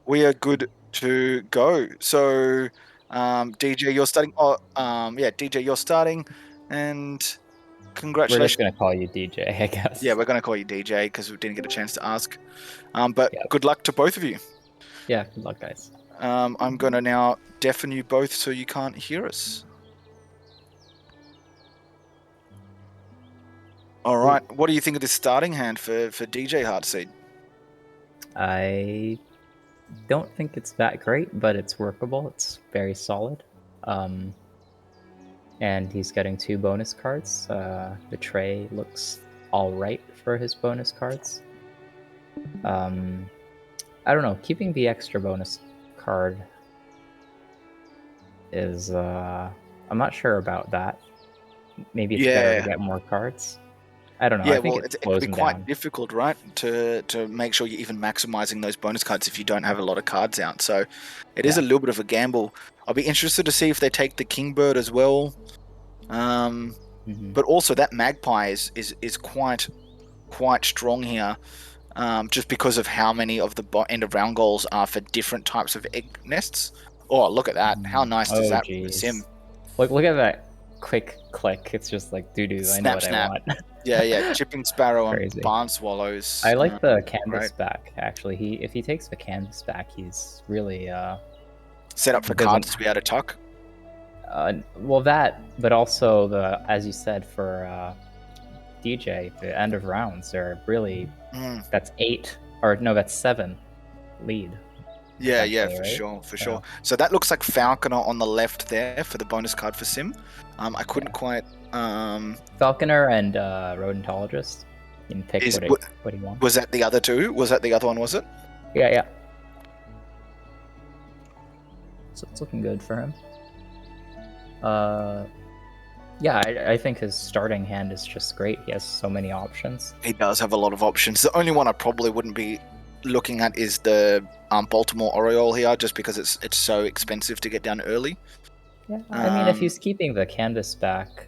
We are good to go. So, DJ, you're starting. Oh, yeah, DJ, you're starting, and We're just congratulations. gonna call you DJ, I Yeah, guess. we're gonna call you DJ because we didn't get a chance to ask. But Yeah. good luck to both of you. Yeah. Good luck, guys. I'm gonna now deafen you both so you can't hear us. All right. What do you think of this starting hand for DJ Heartseed? I don't think it's that great, but it's workable. It's very solid. And he's getting 2 bonus cards. The tray looks all right for his bonus cards. I don't know. Keeping the extra bonus card is I'm not sure about that. Maybe it's better to Yeah. get more cards. I don't know. Yeah, I think well, it it can slows be him quite down. difficult, right, to make sure you're even maximizing those bonus cards if you don't have a lot of cards out. So it is Yeah. a little bit of a gamble. I'll be interested to see if they take the Kingbird as well. But also that Magpie is quite strong here, just because of how many of the end of round goals are for different types of egg nests. Oh, look at that! How nice does Oh, that from the sim? jeez. Look at that quick click. It's just like doo-doo. I know Snap, what I snap. want. Yeah, chipping sparrow and Crazy. barn swallows. I like the Great. canvas back, actually. If he takes the canvas back, he's really Set up he for doesn't cards to be able to tuck. well that, but also the, as you said, for DJ, the end of rounds are really that's 8, or no, that's 7 lead. Yeah, Right? for sure. So that looks like Falconer on the left there for the bonus card for Sim. I couldn't quite. Falconer and Rodentologist. You can pick what he wants. Was that the other two? Was that the other one? Was it? Yeah. So it's looking good for him. Yeah, I think his starting hand is just great. He has so many options. He does have a lot of options. The only one I probably wouldn't be looking at is the Baltimore Oriole here, just because it's so expensive to get down early. Yeah, I mean, if he's keeping the canvas back,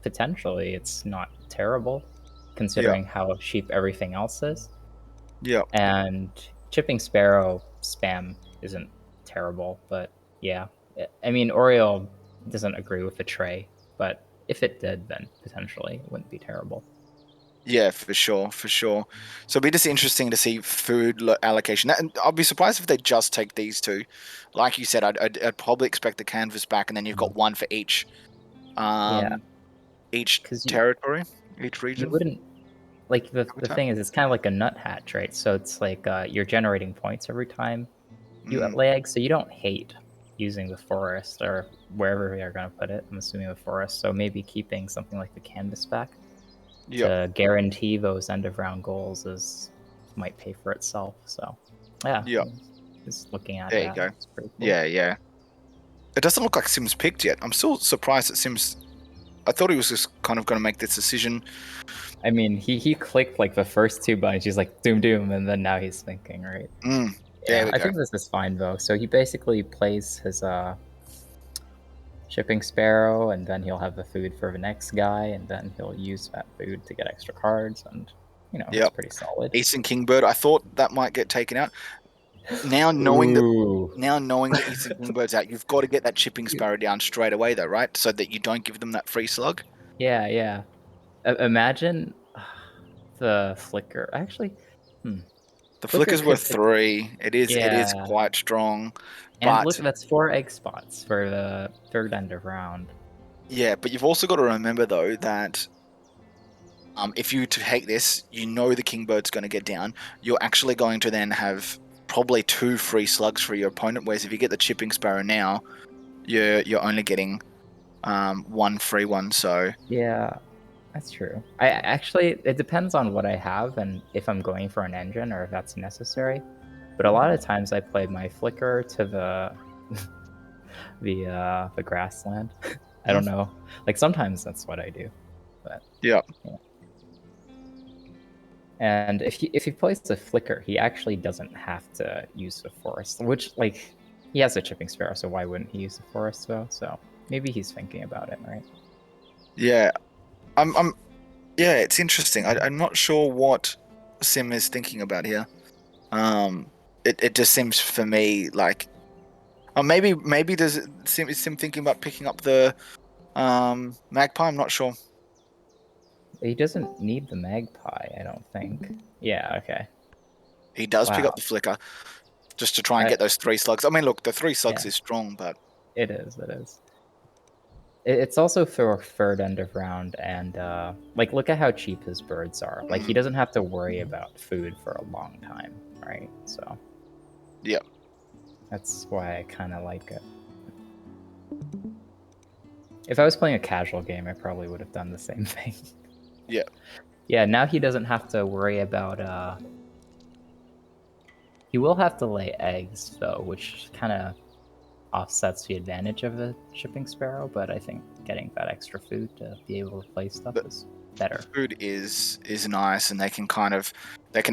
potentially it's not terrible, considering how cheap everything else is. Yeah. And chipping Sparrow spam isn't terrible, but yeah. I mean, Oriole doesn't agree with the tray, but if it did, then potentially it wouldn't be terrible. Yeah, for sure. So it'll be just interesting to see food allocation. And I'll be surprised if they just take these two. Like you said, I'd probably expect the canvas back, and then you've got one for each, each territory, each region. You wouldn't, like, the thing is, it's kind of like a nut hatch, right? So it's like you're generating points every time you lay eggs, so you don't hate using the forest or wherever we are going to put it. I'm assuming the forest, so maybe keeping something like the canvas back to guarantee those end of round goals might pay for itself. So yeah, just looking at there you go. It's pretty cool. Yeah. It doesn't look like Sim's picked yet. I'm still surprised that Sim's. I thought he was just kind of going to make this decision. I mean, he clicked like the first 2 buttons. He's like doom, and then now he's thinking, right? Yeah, I think this is fine though. So he basically plays his shipping sparrow, and then he'll have the food for the next guy, and then he'll use that food to get extra cards, and it's pretty solid. Eastern Kingbird. I thought that might get taken out. Now knowing that Eastern Kingbird's out, you've got to get that chipping sparrow down straight away, though, right? So that you don't give them that free slug. Yeah. Imagine the flicker. Actually, the flicker's worth 3. It is quite strong. And look, that's 4 egg spots for the third end of round. Yeah, but you've also got to remember though that if you take this, the Kingbird's going to get down. You're actually going to then have probably 2 free slugs for your opponent. Whereas if you get the chipping sparrow now, you're only getting 1 free one. So yeah, that's true. It depends on what I have and if I'm going for an engine or if that's necessary. But a lot of times I play my flicker to the grassland. I don't know. Like sometimes that's what I do. But yeah. And if he plays the flicker, he actually doesn't have to use the forest, which, like, he has a chipping sparrow, so why wouldn't he use the forest though? So maybe he's thinking about it, right? Yeah, yeah, it's interesting. I'm not sure what Sim is thinking about here. it just seems for me like, or maybe does it seem is him thinking about picking up the magpie? I'm not sure. He doesn't need the magpie, I don't think. Yeah, okay. He does pick up Wow. the flicker just to try and I get those 3 slugs. I mean, look, the 3 slugs yeah, is strong, but it is. It is. It's also for third end of round, and like, look at how cheap his birds are. Like, he mm, doesn't have to worry about food for a long time, right? So yeah, that's why I kind of like it. If I was playing a casual game, I probably would have done the same thing. yeah. Yeah, now he doesn't have to worry about. He will have to lay eggs though, which kind of offsets the advantage of the shipping sparrow. But I think getting that extra food to be able to play stuff The, is the better. food is nice, and they can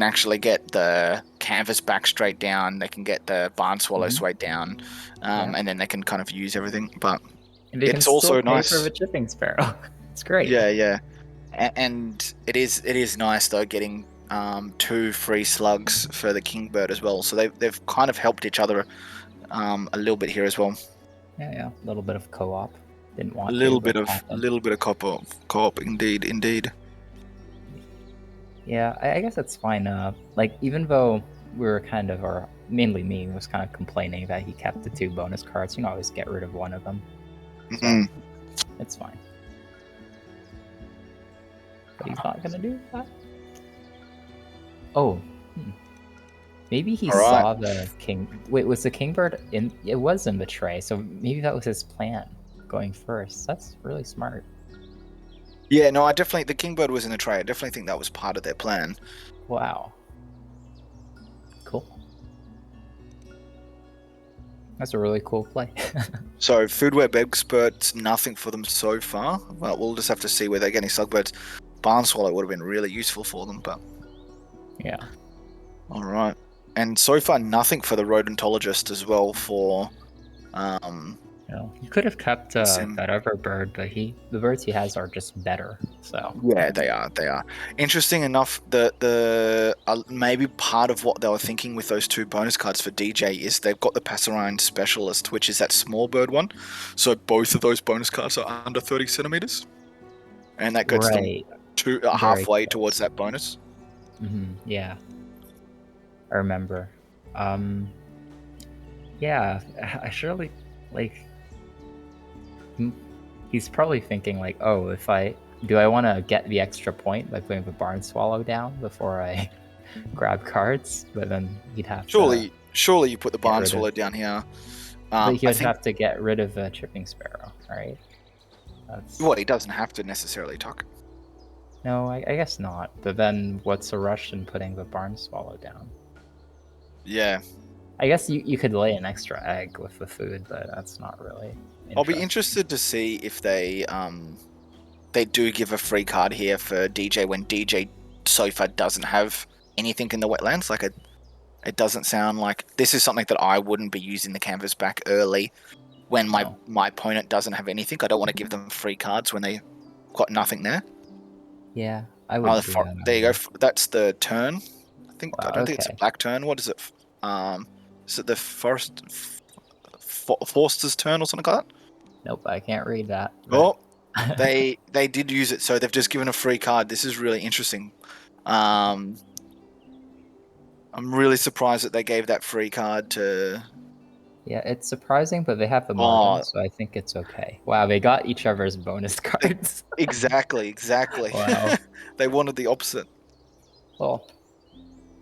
actually get the canvas back straight down. They can get the barn swallow Mhm. straight down, Yeah, and then they can kind of use everything. But and they can it's still also pay for the nice. shipping sparrow. It's great. Yeah, yeah. And it is nice though getting 2 free slugs for the kingbird as well. So they've kind of helped each other a little bit here as well. Yeah, yeah. A little bit of co-op. Didn't A want to, little bit but of happened. co-op, indeed, indeed. Yeah, I guess it's fine. Like, even though we were kind of, or mainly me, was kind of complaining that he kept the 2 bonus cards, you can always get rid of one of them. So Mm. it's fine. But he's not gonna do that. Oh, maybe he All right. saw the king. Wait, was the kingbird in? It was in the tray, so maybe that was his plan, going first. That's really smart. Yeah, no, I definitely the kingbird was in the tray. I definitely think that was part of their plan. Wow, cool. That's a really cool play. So food web experts, nothing for them so far. Well, we'll just have to see where they get any slugbirds. Barn swallow would have been really useful for them, but Yeah. all right. And so far, nothing for the rodentologist as well for um You know, he could have kept sim. that other bird, but the birds he has are just better. So Yeah, they are. They are. Interesting enough, the maybe part of what they were thinking with those 2 bonus cards for DJ is they've got the Passerine Specialist, which is that small bird one. So both of those bonus cards are under 30 centimeters, and that gets them right, to very halfway towards close. that bonus. Yeah, I remember. Um, yeah, I surely like. hmm, He's probably thinking like, oh, if I do, I want to get the extra point by putting the barn swallow down before I grab cards, but then he'd have to Surely you put the get barn rid of. swallow down here. But he I would think have to get rid of the chipping sparrow, right? That's well, he doesn't have to necessarily tuck. no, I guess not. But then, what's the rush in putting the barn swallow down? Yeah, I guess you could lay an extra egg with the food, but that's not really I'll be interesting. interested to see if they do give a free card here for DJ when DJ so far doesn't have anything in the wetlands. Like it doesn't sound like this is something that I wouldn't be using the canvas back early when No. my opponent doesn't have anything. I don't want to give them free cards when they got nothing there. Yeah, I wouldn't do that There you go. either. That's the turn. I Wow. don't think it's a Okay. black turn. What is it? Um, is it the Forster's turn or something like that? Nope, I can't read that. But Oh, they did use it, so they've just given a free card. This is really interesting. Um, I'm really surprised that they gave that free card to. yeah, it's surprising, but they have the margin, Oh, so I think it's okay. Wow, they got each other's bonus they, cards. exactly. Wow. They wanted the opposite. Well,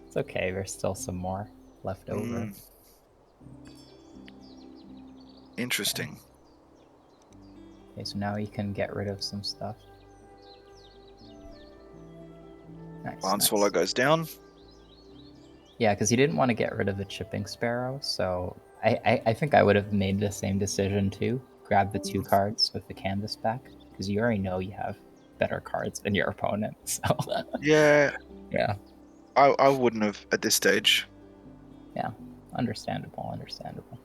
it's okay. There's still some more left over. Mm, interesting. Okay, so now you can get rid of some stuff. Nice, Barn Swallow nice. goes down. Yeah, because he didn't want to get rid of the chipping sparrow, so I think I would have made the same decision too. Grab the 2 cards with the canvas back, because you already know you have better cards than your opponent. So Yeah, yeah, I wouldn't have at this stage. yeah, understandable, understandable.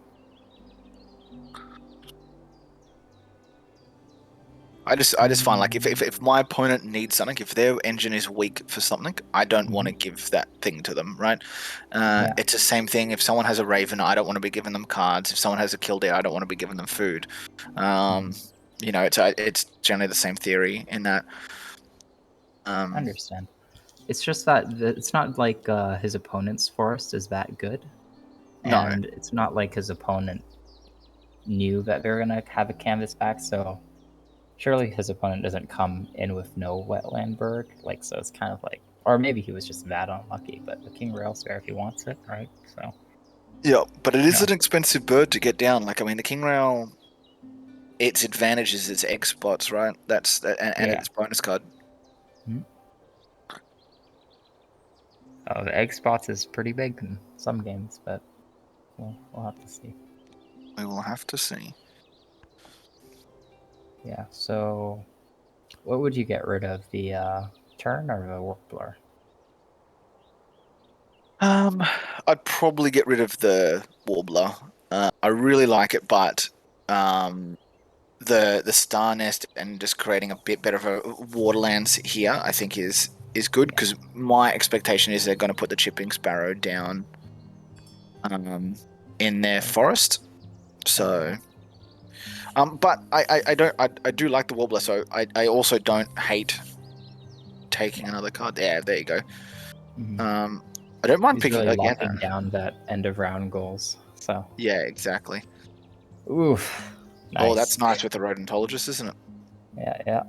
I just find like if my opponent needs something, if their engine is weak for something, I don't want to give that thing to them, right? Yeah. It's the same thing. If someone has a Raven, I don't want to be giving them cards. If someone has a killdeer, I don't want to be giving them food. Mhm. It's generally the same theory in that. I Um, understand. It's just that it's not like his opponent's forest is that good, no, and it's not like his opponent knew that they were gonna have a canvas back. So surely his opponent doesn't come in with no wetland bird. Like, so it's kind of like, or maybe he was just that unlucky. But the king rail's there if he wants it, right? So yeah, but it is no. an expensive bird to get down. Like I mean, the king rail, its advantage is its X spots, right? And Yeah. its bonus card. Hmm. Oh, the egg spots is pretty big in some games, but we'll have to see. We will have to see. Yeah. So, what would you get rid of, the tern or the warbler? Um, I'd probably get rid of the warbler. I really like it, but um, the star nest and just creating a bit better of a waterlands here, I think is good Yeah. because my expectation is they're going to put the chipping sparrow down um, in their Okay. forest. Yeah. So, but I do like the warbler, so I also don't hate taking Yeah. another card. Yeah, there you go. Hmm. Um, I don't mind He's picking really again. locking down that end of round goals. So, Yeah, exactly. oof, Oh, that's nice. nice with the rodentologist, isn't it? Yeah, yeah.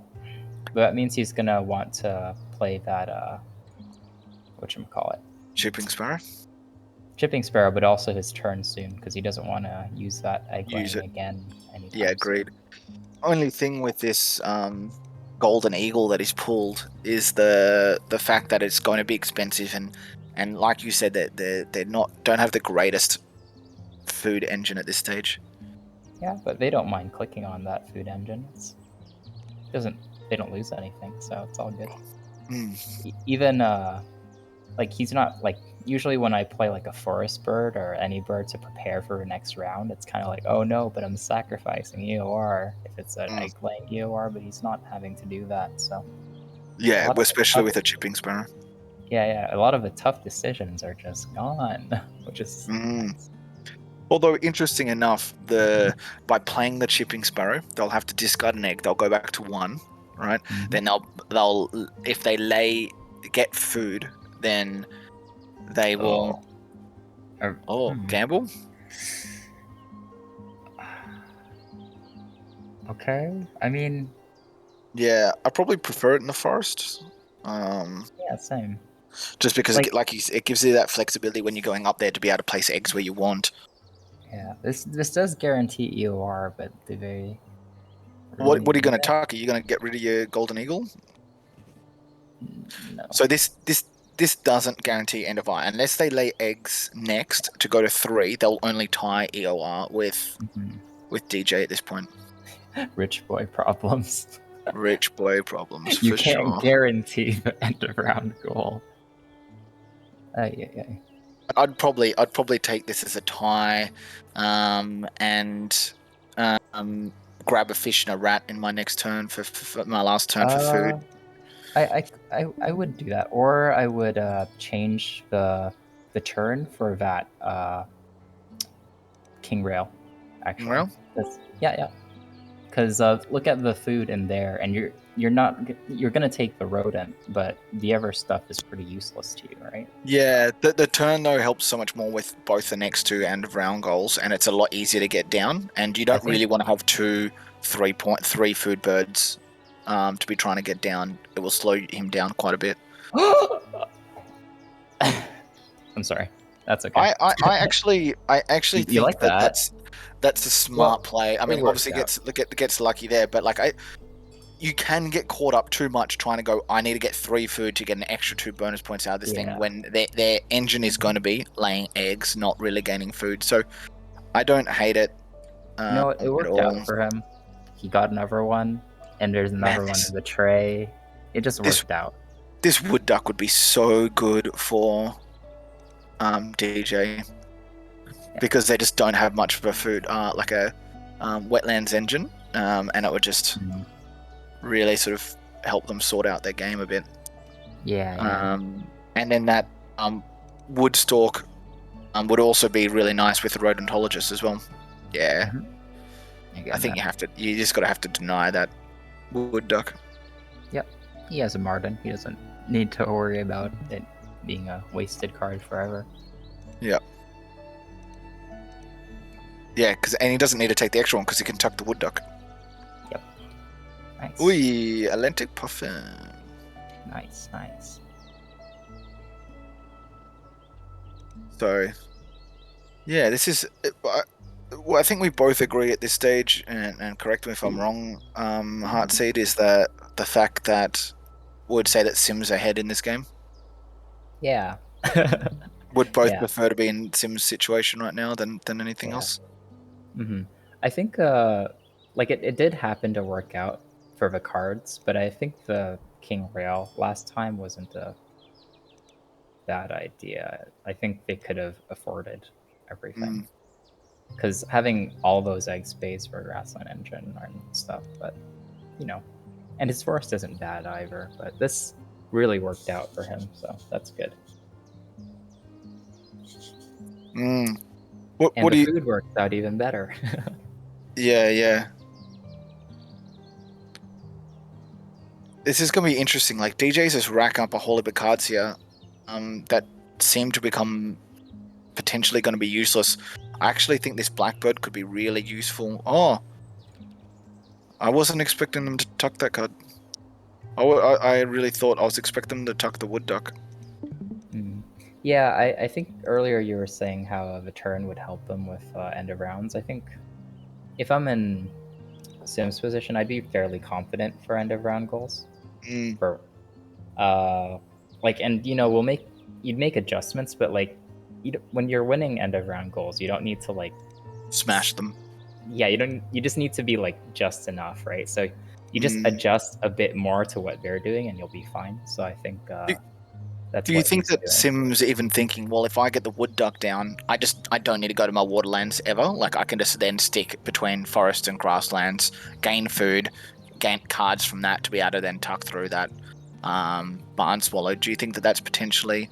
But that means he's gonna want to play that whatchamacallit, Chipping sparrow. chipping sparrow, but also his turn soon because he doesn't want to use that egg Use laying it. again Yeah, anytime soon. agreed. Only thing with this golden eagle that he's pulled is the fact that it's going to be expensive and like you said that they're not don't have the greatest food engine at this stage. Yeah, but they don't mind clicking on that food engine. It's doesn't they don't lose anything, so it's all good. Mm. Even like he's not like, usually when I play like a forest bird or any bird to prepare for the next round, it's kind of like, oh no, but I'm sacrificing EOR if it's an Mm. egg laying EOR, but he's not having to do that. So a Yeah, lot of the especially tough, with a chipping sparrow. yeah, a lot of the tough decisions are just gone, which is Mm. nice. Although interesting enough, the by playing the chipping sparrow, they'll have to discard an egg. They'll go back to one, right? Mm-hmm. Then they'll if they get food, then they will. Oh, or, Oh, gamble. okay. I mean, Yeah, I probably prefer it in the forest. Um, yeah, same. just because Like, it gives you that flexibility when you're going up there to be able to place eggs where you want. yeah, this does guarantee EOR, but do they really What are you need going to it? target? Are you going to get rid of your golden eagle? No. So this doesn't guarantee end of eye unless they lay eggs next to go to 3. They'll only tie EOR Mhm. with DJ at this point. Rich boy problems. Rich boy problems You for can't sure. guarantee the end of round goal. Yeah. I'd probably take this as a tie, and um, grab a fish and a rat in my next turn for my last turn for Uh, food. I would do that, or I would change the turn for that king rail, actually. Well, 'Cause- yeah. Because look at the food in there, and you're not you're gonna take the rodent, but the other stuff is pretty useless to you, right? So yeah, the turn though helps so much more with both the next 2 and of round goals, and it's a lot easier to get down. And you I don't think. really want to have 3.3 food birds to be trying to get down. It will slow him down quite a bit. I'm sorry. That's okay. I actually You think like that? that's a smart Well, play. I it mean, worked obviously out. gets lucky there, but like you can get caught up too much trying to go. I need to get 3 food to get an extra 2 bonus points out of this thing Yeah. when their engine is going to be laying eggs, not really gaining food. So I don't hate it You know what? It at worked all. out for him. He got another one, and there's Man, another one in the tray. It just this worked out. this wood duck would be so good for DJ Yeah. because they just don't have much of a food like a wetlands engine, and it would just Mhm. really sort of help them sort out their game a bit. Yeah. And then that wood stalk would also be really nice with the rodentologist as well. Yeah, I think you just gotta have to deny that wood duck. Yep. He has a Martin. He doesn't need to worry about it being a wasted card forever. Yep. Yeah, and he doesn't need to take the extra one because he can tuck the wood duck. Yep. Nice. Ui, Atlantic Puffin. Nice. So, yeah, this is. Well, I think we both agree at this stage, and correct me if I'm wrong, Heartseed, is that the fact that would say that Sim's ahead in this game. Yeah. Would both Yeah. prefer to be in Sim's situation right now than anything else. I think like it did happen to work out for the cards, but I think the King Rail last time wasn't a bad idea. I think they could have afforded everything. Because having all those egg space for Grassland Engine and stuff, but and his forest isn't bad either, but this really worked out for him, so that's good. What the do you? Food works out even better. Yeah. This is gonna be interesting. Like DJ's just rack up a whole heap of cards here, that seem to become potentially going to be useless. I actually think this Blackbird could be really useful. Oh, I wasn't expecting them to tuck that card. I really thought I was expecting them to tuck the wood duck. Yeah, I think earlier you were saying how the turn would help them with end of rounds. I think if I'm in Sim's position, I'd be fairly confident for end of round goals. For and you'd make adjustments, but when you're winning end of round goals, you don't need to smash them. Yeah, you just need to be just enough, right? So you just adjust a bit more to what they're doing and you'll be fine. So I think do you think that Sim's even thinking, well, if I get the wood duck down, I don't need to go to my waterlands ever. Like I can just then stick between forests and grasslands, gain food, gain cards from that to be able to then tuck through that barn swallow. Do you think that that's potentially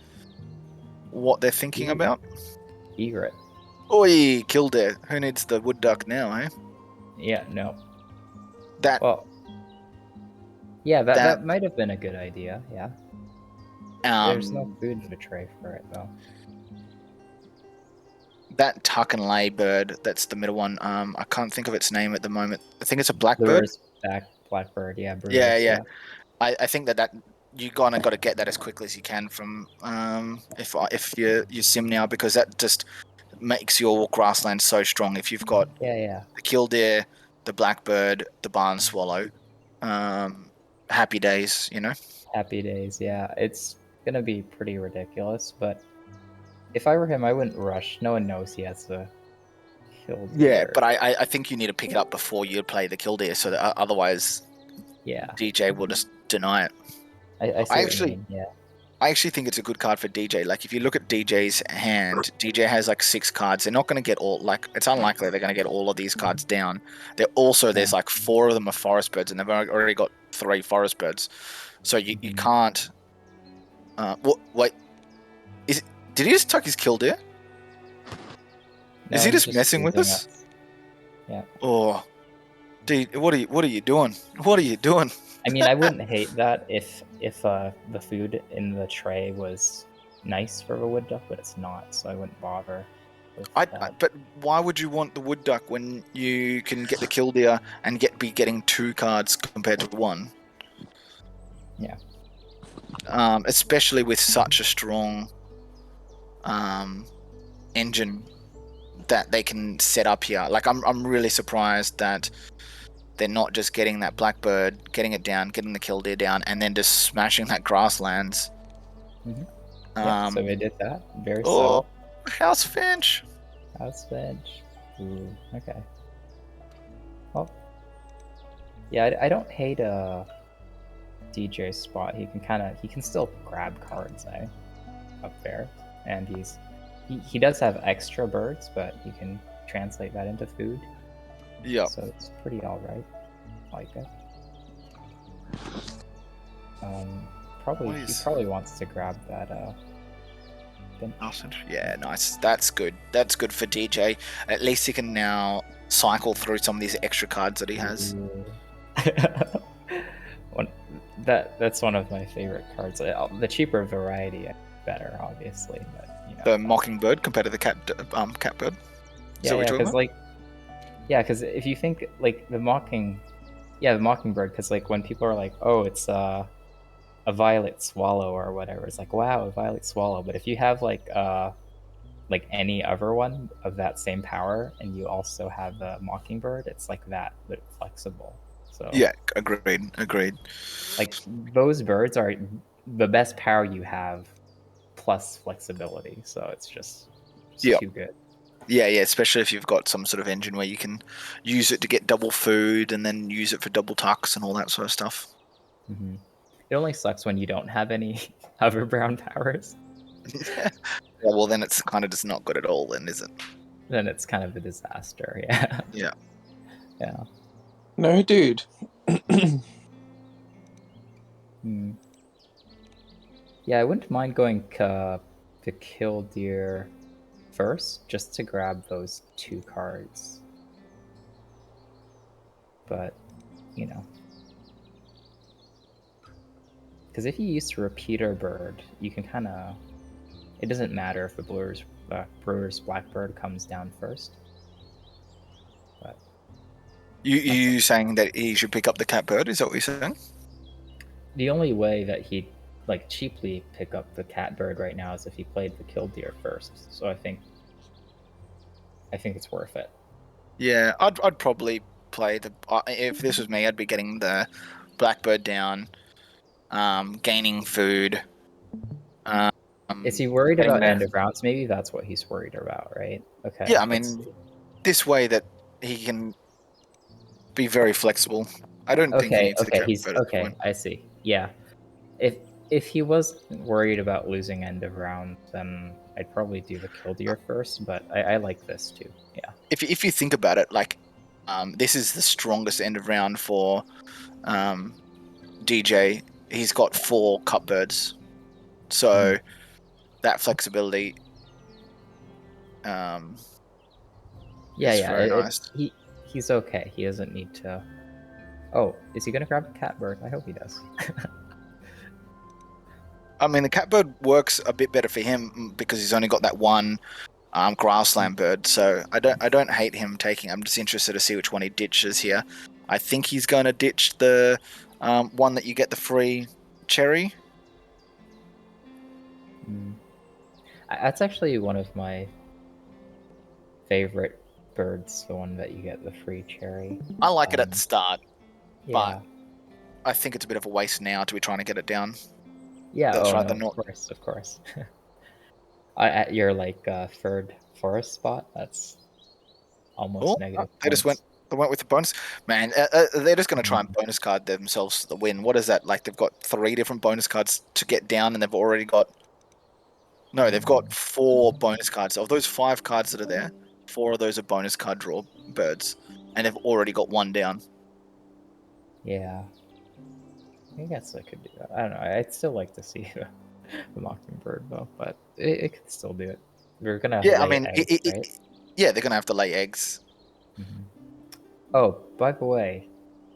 what they're thinking about? Egret. Oi, killdeer. Who needs the wood duck now, eh? Yeah, no. That might have been a good idea, yeah. There's no food in the tray for it, though. That tuck and lay bird, that's the middle one. I can't think of its name at the moment. I think it's a blackbird. Blackbird, yeah. Brewers, yeah. I think that you kind of got to get that as quickly as you can from if you sim now, because that just makes your grassland so strong. If you've got the killdeer, the blackbird, the barn swallow, happy days, Happy days, yeah. It's gonna be pretty ridiculous, but if I were him, I wouldn't rush. No one knows he has the killdeer. Yeah, but I think you need to pick it up before you play the killdeer, so that otherwise, DJ will just deny it. I see what you mean, yeah. I actually think it's a good card for DJ. Like, if you look at DJ's hand, DJ has 6 cards. They're not going to get all, it's unlikely they're going to get all of these cards down. There's 4 of them are forest birds, and they've already got 3 forest birds. So you can't. Wait. Did he just tuck his killdeer? No, is he just messing with us? Yeah. Oh, dude, what are you doing? What are you doing? I mean, I wouldn't hate that if the food in the tray was nice for the wood duck, but it's not, so I wouldn't bother with that. But why would you want the wood duck when you can get the killdeer and be getting 2 cards compared to 1? Yeah. Especially with such a strong engine that they can set up here. Like, I'm really surprised that they're not just getting that blackbird, getting it down, getting the killdeer down, and then just smashing that grasslands. So they did that. Very subtle. House Finch. Ooh, okay. Well, yeah, I don't hate DJ's spot. He can still grab cards, up there, and he does have extra birds, but he can translate that into food. Yeah. So it's pretty alright. I like it. Probably What he is? probably wants to grab that bench. Yeah, nice. That's good. That's good for DJ. At least he can now cycle through some of these extra cards that he has. Ooh. One, that's one of my favorite cards. The cheaper variety, better, obviously, but you know. The Mockingbird compared to the Catbird. Is that what Yeah, you're talking because about? because if you think like the Mockingbird, because like when people are like, oh, it's a violet swallow or whatever, it's like, wow, a violet swallow. But if you have like any other one of that same power, and you also have a Mockingbird, it's like that, but flexible. So Yeah, agreed. Agreed. like those birds are the best power you have, plus flexibility. So it's Yeah. too good. Yeah, yeah, especially if you've got some sort of engine where you can use it to get double food and then use it for double tucks and all that sort of stuff. Hmm. It only sucks when you don't have any hover brown powers. Yeah, well, then it's kind of just not good at all, then, is it? Then it's kind of a disaster. Yeah, Yeah. yeah. No, dude. Hmm. Yeah, I wouldn't mind going to killdeer first, just to grab those 2 cards. But you know, because if you use repeater bird, you can kind of. It doesn't matter if the brewer's blackbird comes down first. But that's You saying that he should pick up the Catbird? Is that what you're saying? the only way that he'd like cheaply pick up the catbird right now is if he played the killdeer first. So I think it's worth it. Yeah, I'd probably play the. If this was me, I'd be getting the Blackbird down, gaining food. Um, Is he worried getting about there. end of rounds? Maybe that's what he's worried about, right? Yeah, Okay, I let's mean, see. this way that he can be very flexible. I don't think he Okay, needs the okay, he's Catbird at this okay. point. I see. Yeah, if if he was worried about losing end of round, then I'd probably do the killdeer first. But I like this too. Yeah. If you think about it, like, this is the strongest end of round for um, DJ. He's got 4 Cutbirds, so that flexibility um, Yeah, is yeah. very nice. He's okay. He doesn't need to. Oh, is he gonna grab a catbird? I hope he does. I mean, the Catbird works a bit better for him because he's only got that one grassland bird. So I don't hate him taking. I'm just interested to see which one he ditches here. I think he's going to ditch the one that you get the free cherry. Mm. That's actually one of my favorite birds. The one that you get the free cherry. I like it at the start, but Yeah. I think it's a bit of a waste now to be trying to get it down. Yeah. That's Oh right. no. The Of not. course. Of course. At your like third forest spot, that's almost Oh, negative they just went. points. They went with the bonus. Man, they're just going to try and Mhm. bonus card themselves the win. What is that? Like they've got 3 different bonus cards to get down, and they've already got. No, they've got 4 bonus cards. Of those 5 cards that are there, 4 of those are bonus card draw birds, and they've already got 1 down. Yeah. I guess I could do that. I don't know. I'd still like to see the mockingbird though, but it could still do it. We're gonna Yeah, I lay mean, eggs, right? yeah, they're gonna have to lay eggs. Hmm. Oh, by the way,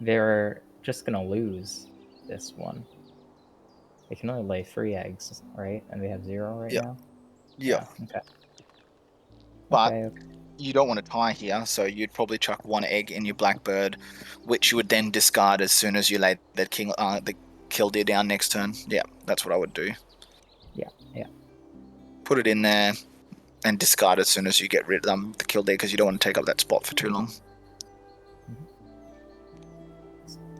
they're just gonna lose this one. They can only lay 3 eggs, right? And they have 0 right Yeah, now. yeah, Yeah. Okay. but Okay. Okay. you don't want to tie here, so you'd probably chuck 1 egg in your blackbird, which you would then discard as soon as you lay the killdeer down next turn. Yeah, that's what I would do. Yeah. Yeah. Put it in there and discard as soon as you get rid of the killdeer because you don't want to take up that spot for too long.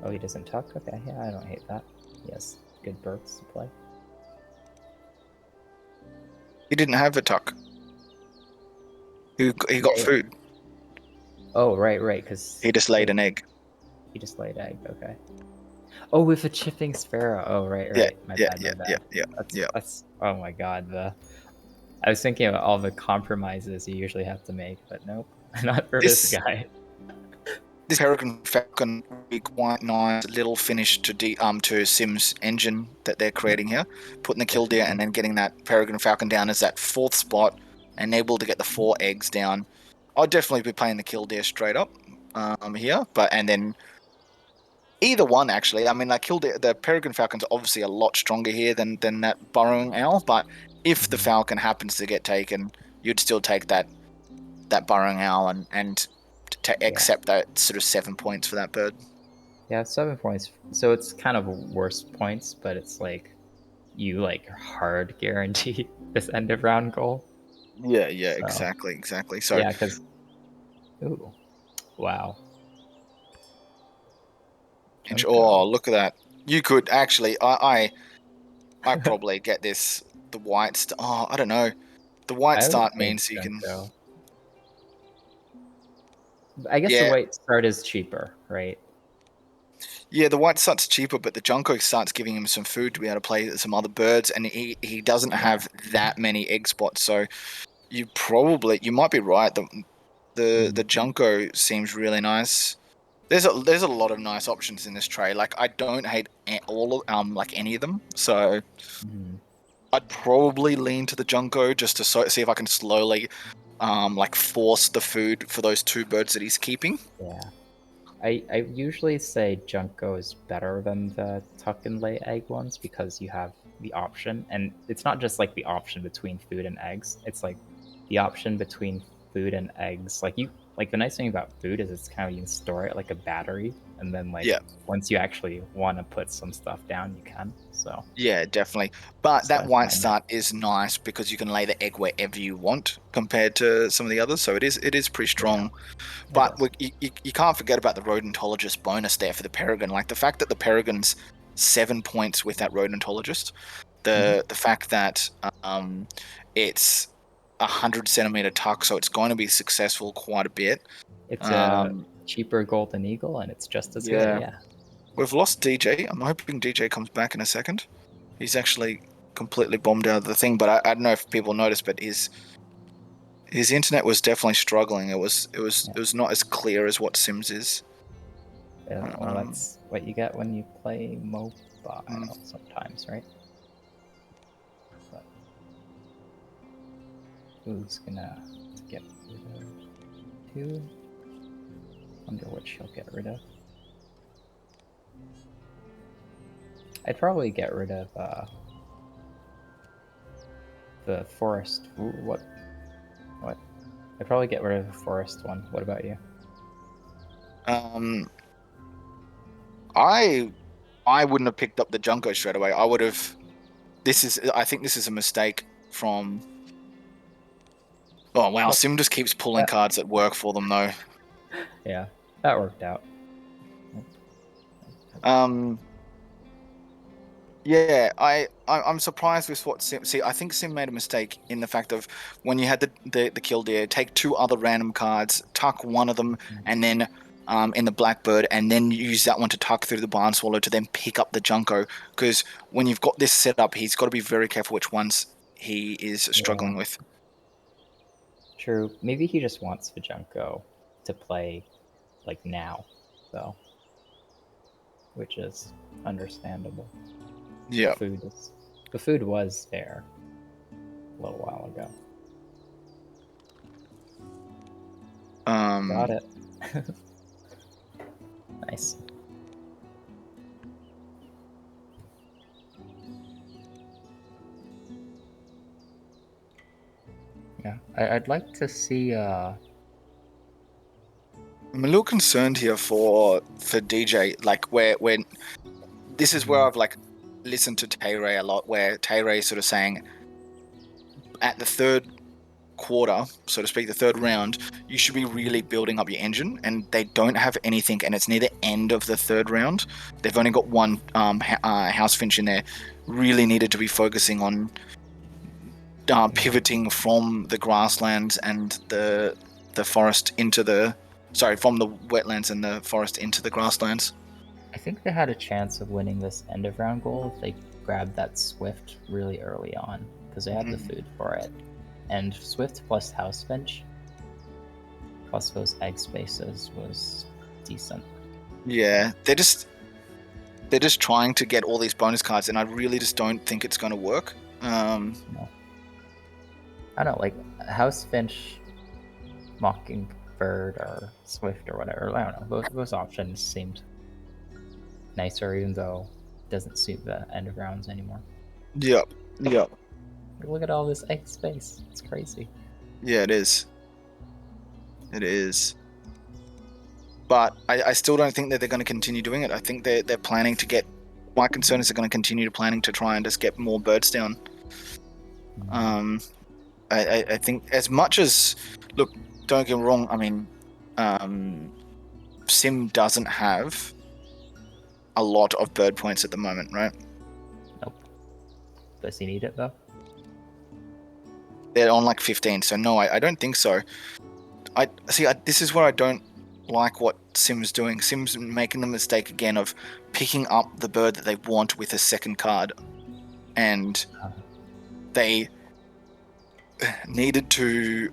Oh, he doesn't tuck. Okay. Yeah, I don't hate that. He has good birds to play. He didn't have a tuck. He got Yeah. food. Oh, right. Right. Because He just laid an egg. he just laid egg. Okay. Oh, with a chipping sparrow. Oh, right, Yeah, right. My yeah, bad, yeah, my bad. yeah, yeah, That's yeah. that's. Oh my god. I was thinking about all the compromises you usually have to make, but nope, not for this This guy. this Peregrine Falcon would be quite nice little finish to Sim's engine that they're creating here, putting the killdeer and then getting that Peregrine Falcon down as that fourth spot, and able to get the 4 eggs down. I'd definitely be playing the killdeer straight up here, and then either one actually. I mean, like killdeer, the Peregrine Falcon's obviously a lot stronger here than that burrowing owl, but if the Falcon happens to get taken, you'd still take that burrowing owl and accept that sort of 7 points for that bird. Yeah, 7 points. So it's kind of worse points, but it's like you like hard guarantee this end of round goal. Yeah, So exactly. So, yeah, because ooh, wow, oh, Junko. look at that! You could actually, I probably get this. The white start. Oh, I don't know. The white I would start think means you can. Junko. I guess the Yeah, white start is cheaper, right? yeah. The white start's cheaper, but the Junko starts giving him some food to be able to play some other birds, and he doesn't Yeah. have that many egg spots. So you might be right. The Junko seems really nice. There's a lot of nice options in this tray. Like I don't hate all of like any of them. So Mhm. I'd probably lean to the Junko just to see if I can slowly like force the food for those 2 birds that he's keeping. Yeah. I usually say Junko is better than the tuck and lay egg ones because you have the option, and it's not just like the option between food and eggs. It's like the option between food and eggs. Like the nice thing about food is it's kind of you can store it like a battery, and then like Yeah, once you actually want to put some stuff down, you can. yeah, definitely. But So that I white find that start is nice because you can lay the egg wherever you want compared to some of the others. So it is pretty yeah, strong. it But is. you can't forget about the rodentologist bonus there for the Peregrine. Like the fact that the Peregrine's 7 points with that rodentologist, Mhm. the fact that it's 100 centimeter tuck, so it's going to be successful quite a bit. It's a Um, cheaper golden eagle, and it's just as good. yeah, Yeah. we've lost DJ. I'm hoping DJ comes back in a second. He's actually completely bombed out of the thing, but I don't know if people noticed, but his internet was definitely struggling. It was not as clear as what Sims is. Yeah, well, Um, that's what you get when you play mobile mm. sometimes, right? But who's gonna get rid of two? Wonder what she'll get rid of. I'd probably get rid of the forest. Ooh, what? What? I'd probably get rid of the forest one. What about you? Um, I I wouldn't have picked up the Junko straight away. I would have. I think this is a mistake from. Oh wow, Yep. Sim just keeps pulling That, cards that work for them though. yeah, that worked out. Um, yeah, I'm surprised with what Sim. See, I think Sim made a mistake in the fact of when you had the killdeer, take 2 other random cards, tuck one of them, and then in the blackbird, and then use that one to tuck through the barn swallow to then pick up the Junko. Because when you've got this set up, he's got to be very careful which ones he is Yeah, struggling with. true. Maybe he just wants Vajunko to play like now, though, which is understandable. The Yeah. food is the food was there a little while ago. Got Um. it. Nice. Yeah, I'd like to see. I'm a little concerned here for DJ. Like where this is where Mhm. I've like listened to Tay Ray a lot, where Tay Ray is sort of saying at the third quarter, so to speak, the third round, you should be really building up your engine, and they don't have anything, and it's near the end of the third round. They've only got one house finch in there. Really needed to be focusing on Yeah, pivoting from the grasslands and the forest into the from the wetlands and the forest into the grasslands. I think they had a chance of winning this end of round goal if they grabbed that Swift really early on because they had the Mm. food for it. And Swift plus Housefinch plus those egg spaces was decent. Yeah, they're just trying to get all these bonus cards, and I really just don't think it's going to work. No. I don't know, like House Finch, Mockingbird, or Swift, or whatever. I don't know. Those options seemed nicer, even though it doesn't suit the end of rounds anymore. Yep. Yep. Look at all this egg space. It's crazy. Yeah, it is. It is. But I still don't think that they're going to continue doing it. I think they're planning to get. My concern is they're going to continue planning to try and just get more birds down. I think as much as, look, don't get me wrong. I mean, Sim doesn't have a lot of bird points at the moment, right? Nope. Does he need it though? They're on like 15, so no, I don't think so. I see. This is where I don't like what Sim's doing. Sim's making the mistake again of picking up the bird that they want with a second card, and they needed to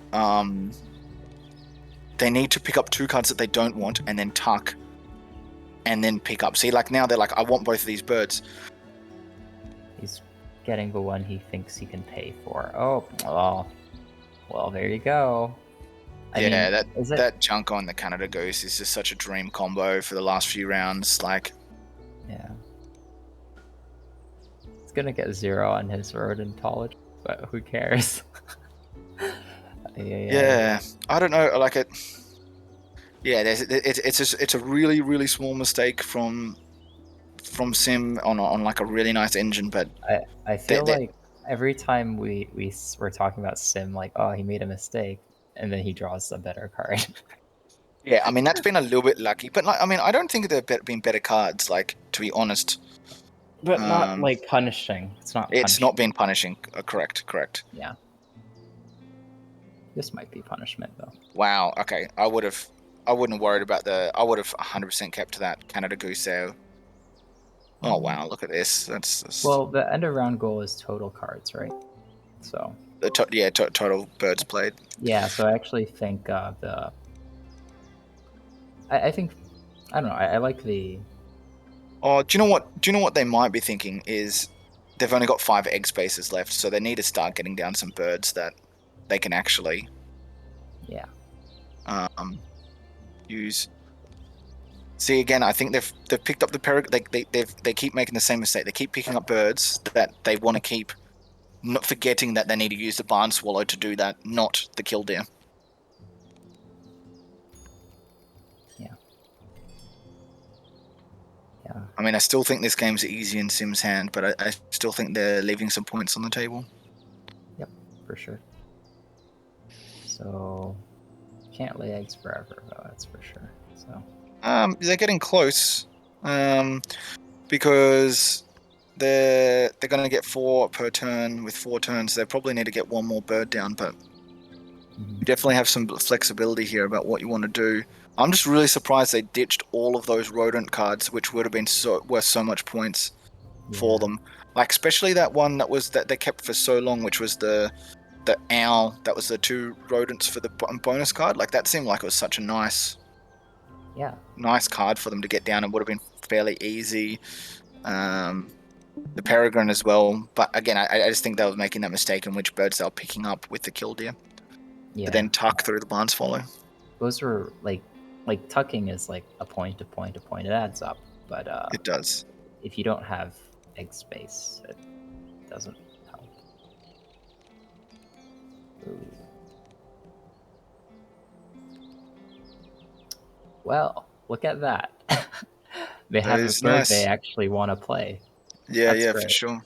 they need to pick up two cards that they don't want and then tuck and then pick up. See, like now they're like, I want both of these birds. He's getting the one he thinks he can pay for. Oh, well, there you go. I mean, that junk on the Canada Goose is just such a dream combo for the last few rounds. Like, yeah, it's gonna get 0 on his rodentology, but who cares? yeah, I don't know. Like it. Yeah, it's a really, really small mistake from Sim on like a really nice engine, but I feel like every time we were talking about Sim, like, oh, he made a mistake, and then he draws a better card. Yeah, I mean that's been a little bit lucky, but like, I mean, I don't think there have been better cards. Like, to be honest, but not like punishing. It's not. It's not been punishing. Correct. Yeah. This might be punishment though. Wow. Okay, I wouldn't have worried about I would have 100% kept that Canada Goose there. Oh wow, look at this. That's well, the end of round goal is total cards, right? So total birds played. Yeah, so I actually think I think I don't know. I like the. Oh, do you know what? Do you know what they might be thinking is they've only got 5 egg spaces left, so they need to start getting down some birds that they can actually use. See, again, I think they've picked up the they keep making the same mistake. They keep picking up birds that they want to keep, not forgetting that they need to use the barn swallow to do that, not the killdeer. Yeah. I mean, I still think this game's easy in Sim's hand, but I still think they're leaving some points on the table. Yep, for sure. So can't lay eggs forever, though. That's for sure. So. They're getting close, because they're going to get 4 per turn. With 4 turns, they probably need to get 1 more bird down, but you definitely have some flexibility here about what you want to do. I'm just really surprised they ditched all of those rodent cards, which would have been worth so much points for them. Like especially that one that they kept for so long, which was the owl. That was the 2 rodents for the bonus card. Like that seemed like it was such a nice card for them to get down. It would have been fairly easy. The peregrine as well, but again, I just think they were making that mistake in which birds they were picking up with the killdeer. But then tuck through the barn swallow. Those were like tucking is like a point. It adds up, but it does. If you don't have egg space, it doesn't help. Ooh. Well, look at that. They have a bird they actually want to play. Yeah, great. For sure.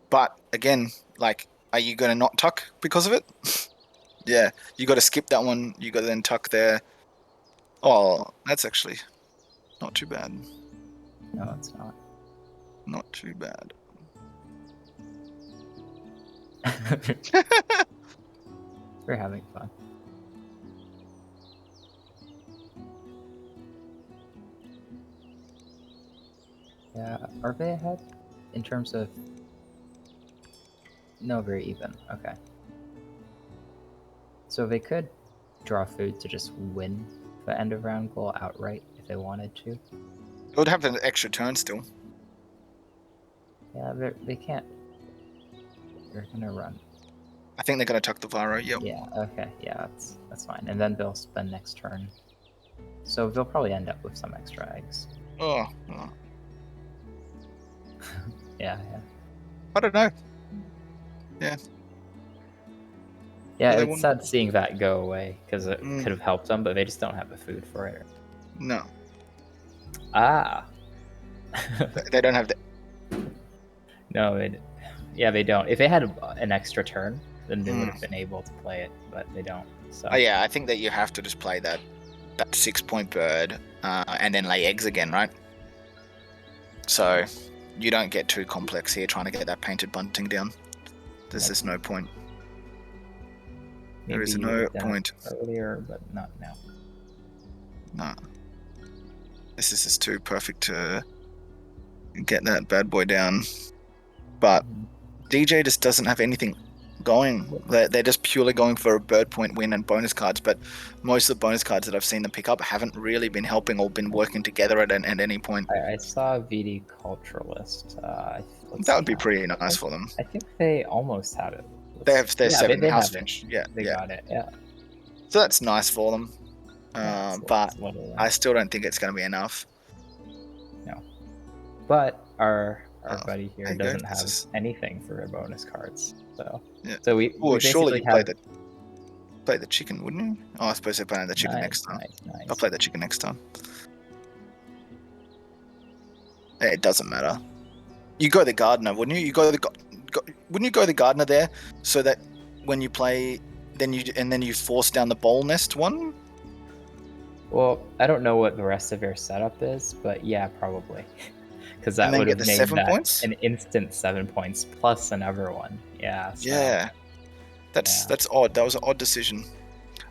But again, like, are you going to not tuck because of it? Yeah, you got to skip that one. You got to then tuck there. Oh, that's actually not too bad. No, it's not. Not too bad. We're having fun. Yeah, are they ahead in terms of? No, very even. Okay. So they could draw food to just win an end of round goal outright if they wanted to. It would have an extra turn still. Yeah, they can't. They're gonna run. I think they're going to tuck the Varo, yep. Yeah, okay, yeah, that's fine. And then they'll spend next turn. So they'll probably end up with some extra eggs. Oh. Yeah. I don't know. Yeah. Yeah, They it's wouldn't- sad seeing that go away, because it could have helped them, but they just don't have the food for it. No. Ah! They don't have the... No, they don't. If they had an extra turn, then they would have been able to play it, but they don't. So. Oh, yeah, I think that you have to just play that 6-point bird and then lay eggs again, right? So you don't get too complex here trying to get that painted bunting down. There's just no point. There is no point. Earlier, but not now. No. This is just too perfect to get that bad boy down. But DJ just doesn't have anything going. They're just purely going for a bird point win and bonus cards, but most of the bonus cards that I've seen them pick up haven't really been helping or been working together at any point. I saw VD Culturalist. That would be pretty nice for them. I think they almost have it. They have their 7 they house have finish. it. Yeah, They got it. Yeah. So that's nice for them. But I still don't think it's going to be enough. No. But our buddy here there you go. doesn't have anything for bonus cards. So yeah. So we surely you have... play the chicken, wouldn't you? Oh, I suppose they're playing the chicken next time. Nice. I'll play the chicken next time. It doesn't matter. You go the gardener, wouldn't you? Wouldn't you go the gardener there so that when you play, then you force down the bowl nest one? Well, I don't know what the rest of your setup is, but yeah, probably. Because that would have made 7 points? an instant 7 points plus another one. Yeah. So, yeah. That's odd. That was an odd decision.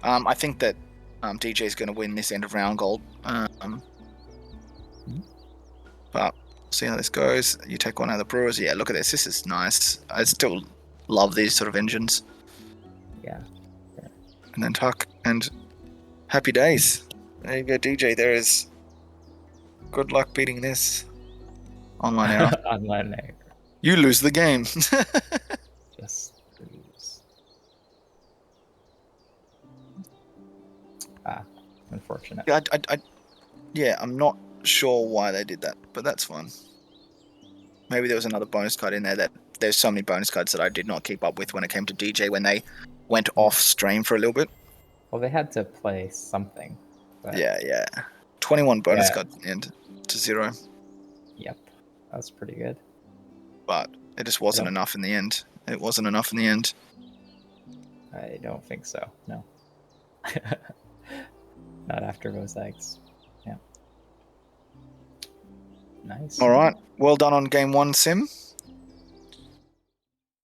I think that DJ is going to win this end of round gold. But see how this goes. You take one out of the Brewers. Yeah, look at this. This is nice. I still love these sort of engines. Yeah. And then tuck and happy days. There you go, DJ. There is. Good luck beating this. Online error. Online error. You lose the game. Just lose. Unfortunate. Yeah, I'm not sure why they did that, but that's fine. Maybe there was another bonus card in there that there's so many bonus cards that I did not keep up with when it came to DJ when they went off stream for a little bit. Well, they had to play something. But... Yeah. 21 bonus cards in the end to 0. Yep. That was pretty good. But it just wasn't enough in the end. It wasn't enough in the end. I don't think so. No. Not after those eggs. Yeah. Nice. All right. Well done on game 1, Sim.